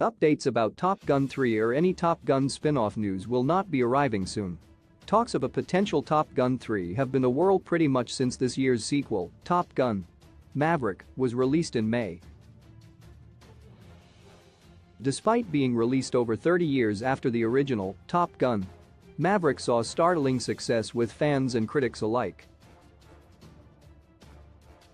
Updates about Top Gun 3 or any Top Gun spin-off news will not be arriving soon. Talks of a potential Top Gun 3 have been a whirl pretty much since this year's sequel, Top Gun: Maverick, was released in May. Despite being released over 30 years after the original, Top Gun: Maverick saw startling success with fans and critics alike.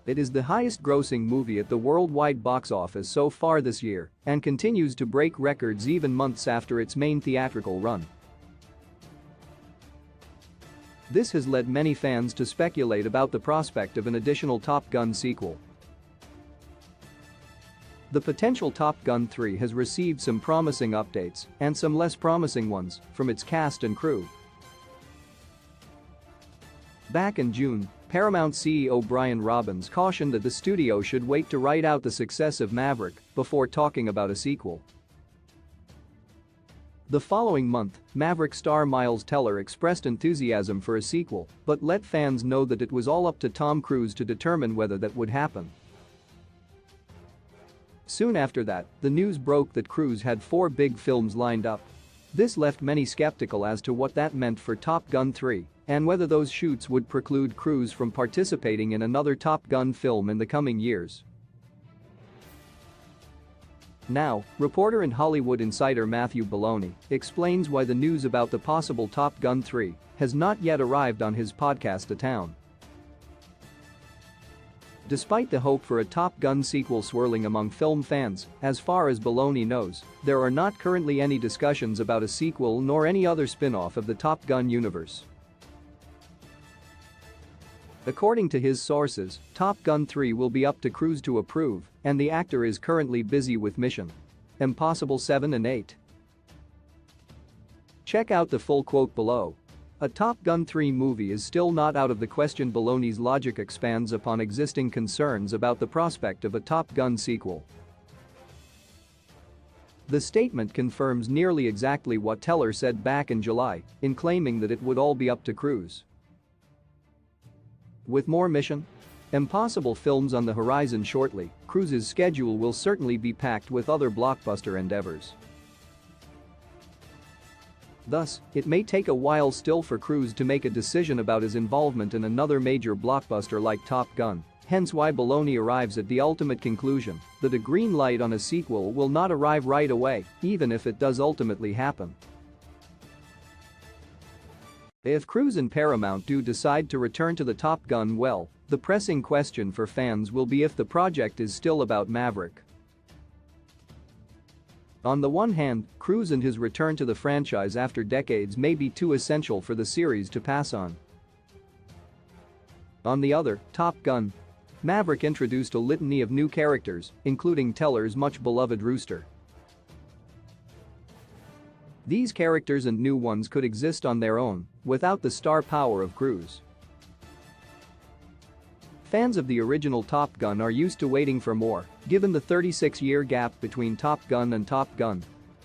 It is the highest-grossing movie at the worldwide box office so far this year and continues to break records even months after its main theatrical run. This has led many fans to speculate about the prospect of an additional Top Gun sequel. The potential Top Gun 3 has received some promising updates and some less promising ones from its cast and crew. Back in June, Paramount CEO Brian Robbins cautioned that the studio should wait to ride out the success of Maverick before talking about a sequel. The following month, Maverick star Miles Teller expressed enthusiasm for a sequel but let fans know that it was all up to Tom Cruise to determine whether that would happen. Soon after that, the news broke that Cruise had 4 big films lined up. This left many skeptical as to what that meant for Top Gun 3 and whether those shoots would preclude Cruise from participating in another Top Gun film in the coming years. Now, reporter and Hollywood insider Matthew Belloni explains why the news about the possible Top Gun 3 has not yet arrived on his podcast The Town. Despite the hope for a Top Gun sequel swirling among film fans, as far as Belloni knows, there are not currently any discussions about a sequel nor any other spin-off of the Top Gun universe. According to his sources, Top Gun 3 will be up to Cruise to approve, and the actor is currently busy with Mission Impossible 7 and 8. Check out the full quote below. A Top Gun 3 movie is still not out of the question. Belloni's logic expands upon existing concerns about the prospect of a Top Gun sequel. The statement confirms nearly exactly what Teller said back in July in claiming that it would all be up to Cruise. With more Mission Impossible films on the horizon shortly, Cruise's schedule will certainly be packed with other blockbuster endeavors. Thus, it may take a while still for Cruise to make a decision about his involvement in another major blockbuster like Top Gun, hence why Belloni arrives at the ultimate conclusion that a green light on a sequel will not arrive right away, even if it does ultimately happen. If Cruise and Paramount do decide to return to the Top Gun, well, the pressing question for fans will be if the project is still about Maverick. On the one hand, Cruise and his return to the franchise after decades may be too essential for the series to pass on. On the other, Top Gun: Maverick introduced a litany of new characters, including Teller's much beloved Rooster. These characters and new ones could exist on their own, without the star power of Cruise. Fans of the original Top Gun are used to waiting for more, given the 36-year gap between Top Gun and Top Gun: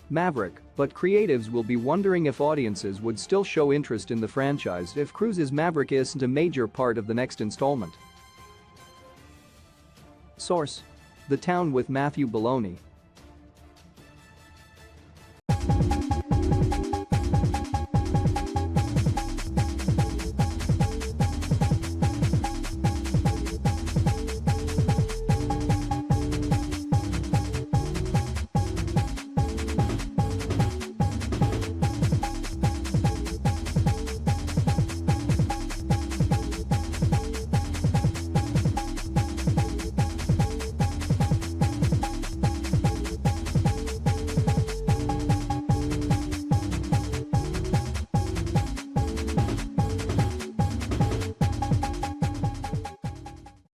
Maverick, but creatives will be wondering if audiences would still show interest in the franchise if Cruise's Maverick isn't a major part of the next installment. Source: The Town with Matthew Belloni.